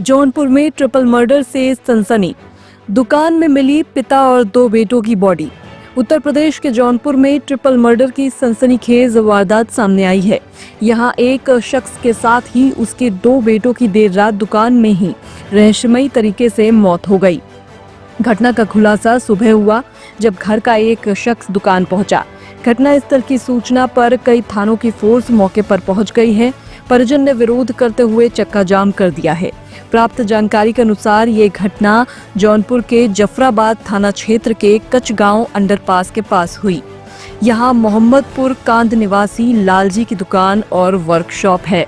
जौनपुर में triple murder से सनसनी, दुकान में मिली पिता और 2 बेटों की बॉडी। उत्तर प्रदेश के जौनपुर में ट्रिपल मर्डर की सनसनीखेज वारदात सामने आई है। यहां एक शख्स के साथ ही उसके 2 बेटों की देर रात दुकान में ही रहस्यमयी तरीके से मौत हो गई। घटना का खुलासा सुबह हुआ जब घर का एक शख्स दुकान पहुंचा। घटनास्थल की सूचना पर कई थानों की फोर्स मौके पर पहुंच गई है। परिजन ने विरोध करते हुए चक्का जाम कर दिया है। प्राप्त जानकारी के अनुसार ये घटना जौनपुर के जफराबाद थाना क्षेत्र के कचगांव अंडरपास के पास हुई। यहाँ मोहम्मदपुर कांद निवासी लालजी की दुकान और वर्कशॉप है।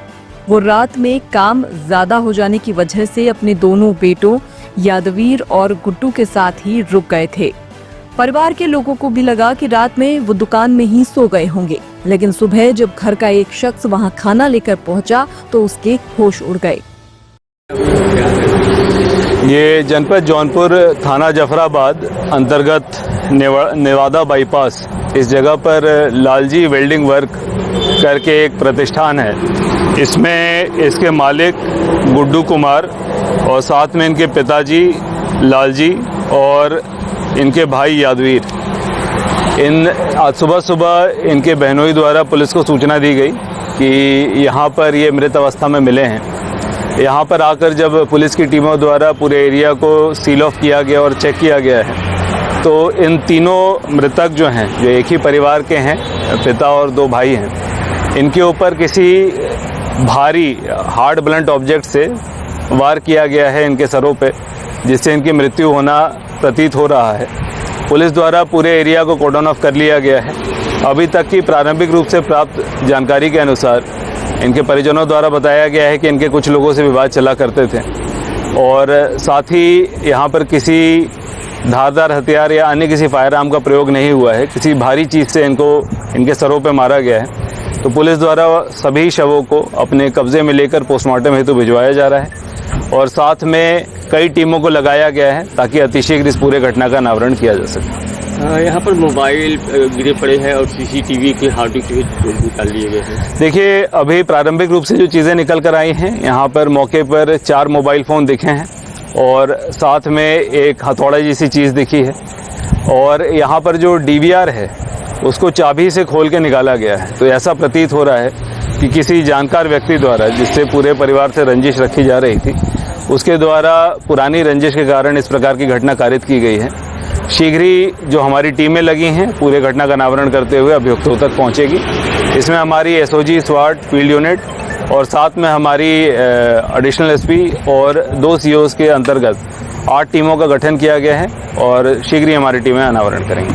वो रात में काम ज्यादा हो जाने की वजह से अपने दोनों बेटों यादवीर और गुड्डू के साथ ही रुक गए थे। परिवार के लोगों को भी लगा कि रात में वो दुकान में ही सो गए होंगे, लेकिन सुबह जब घर का एक शख्स वहां खाना लेकर पहुंचा तो उसके होश उड़ गए। ये जनपद जौनपुर थाना जफराबाद अंतर्गत नेवादा बाईपास, इस जगह पर लालजी वेल्डिंग वर्क करके एक प्रतिष्ठान है। इसमें इसके मालिक गुड्डू कुमार और साथ में इनके पिताजी लालजी और इनके भाई यादवीर। आज सुबह इनके बहनोई द्वारा पुलिस को सूचना दी गई कि यहाँ पर ये मृत अवस्था में मिले हैं। यहाँ पर आकर जब पुलिस की टीमों द्वारा पूरे एरिया को सील ऑफ किया गया और चेक किया गया है, तो इन तीनों मृतक जो हैं, जो एक ही परिवार के हैं, पिता और 2 भाई हैं, इनके ऊपर किसी भारी हार्ड ब्लंट ऑब्जेक्ट से वार किया गया है इनके सरों पे, जिससे इनकी मृत्यु होना प्रतीत हो रहा है। पुलिस द्वारा पूरे एरिया को कॉर्डन ऑफ कर लिया गया है। अभी तक की प्रारंभिक रूप से प्राप्त जानकारी के अनुसार इनके परिजनों द्वारा बताया गया है कि इनके कुछ लोगों से विवाद चला करते थे और साथ ही यहाँ पर किसी धारदार हथियार या अन्य किसी फायर आर्म का प्रयोग नहीं हुआ है। किसी भारी चीज़ से इनके सरों पर मारा गया है। तो पुलिस द्वारा सभी शवों को अपने कब्जे में लेकर पोस्टमार्टम हेतु भिजवाया जा रहा है और साथ में कई टीमों को लगाया गया है ताकि अतिशीघ्र इस पूरे घटना का अनावरण किया जा सके। यहाँ पर मोबाइल गिरे पड़े हैं और सीसीटीवी के हार्ड डिस्क निकाल लिए गए हैं। देखिए, अभी प्रारंभिक रूप से जो चीज़ें निकल कर आई हैं, यहाँ पर मौके पर 4 मोबाइल फ़ोन दिखे हैं और साथ में एक हथौड़ा जैसी चीज़ दिखी है और यहाँ पर जो DVR है उसको चाबी से खोल के निकाला गया है। तो ऐसा प्रतीत हो रहा है कि किसी जानकार व्यक्ति द्वारा, जिससे पूरे परिवार से रंजिश रखी जा रही थी, उसके द्वारा पुरानी रंजिश के कारण इस प्रकार की घटना कारित की गई है। शीघ्र ही जो हमारी टीमें लगी हैं पूरे घटना का अनावरण करते हुए अभियुक्तों तक पहुंचेगी। इसमें हमारी SOG SWAT फील्ड यूनिट और साथ में हमारी एडिशनल SP और 2 COs के अंतर्गत 8 टीमों का गठन किया गया है और शीघ्र ही हमारी टीमें अनावरण करेंगी।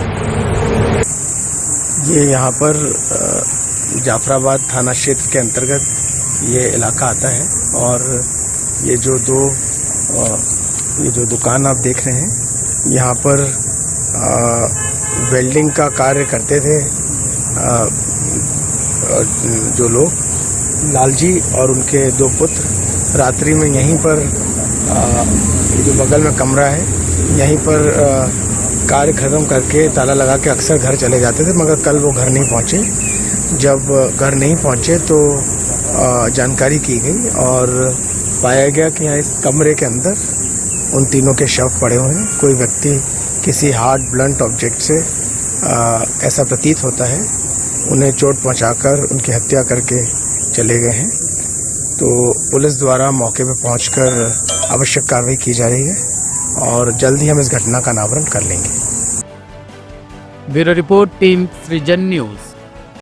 ये यहाँ पर जाफराबाद थाना क्षेत्र के अंतर्गत ये इलाका आता है और ये जो दुकान आप देख रहे हैं, यहाँ पर वेल्डिंग का कार्य करते थे जो लोग, लालजी और उनके 2 पुत्र। रात्रि में यहीं पर जो बगल में कमरा है, यहीं पर कार्य खत्म करके ताला लगा के अक्सर घर चले जाते थे, मगर कल वो घर नहीं पहुँचे। जब घर नहीं पहुँचे तो जानकारी की गई और पाया गया कि यहाँ इस कमरे के अंदर उन तीनों के शव पड़े हुए हैं। कोई व्यक्ति किसी हार्ड ब्लंट ऑब्जेक्ट से ऐसा प्रतीत होता है उन्हें चोट पहुंचाकर उनकी हत्या करके चले गए हैं। तो पुलिस द्वारा मौके पर पहुंचकर आवश्यक कार्रवाई की जा रही है और जल्द ही हम इस घटना का अनावरण कर लेंगे। ब्यूरो रिपोर्ट, टीम सृजन न्यूज़।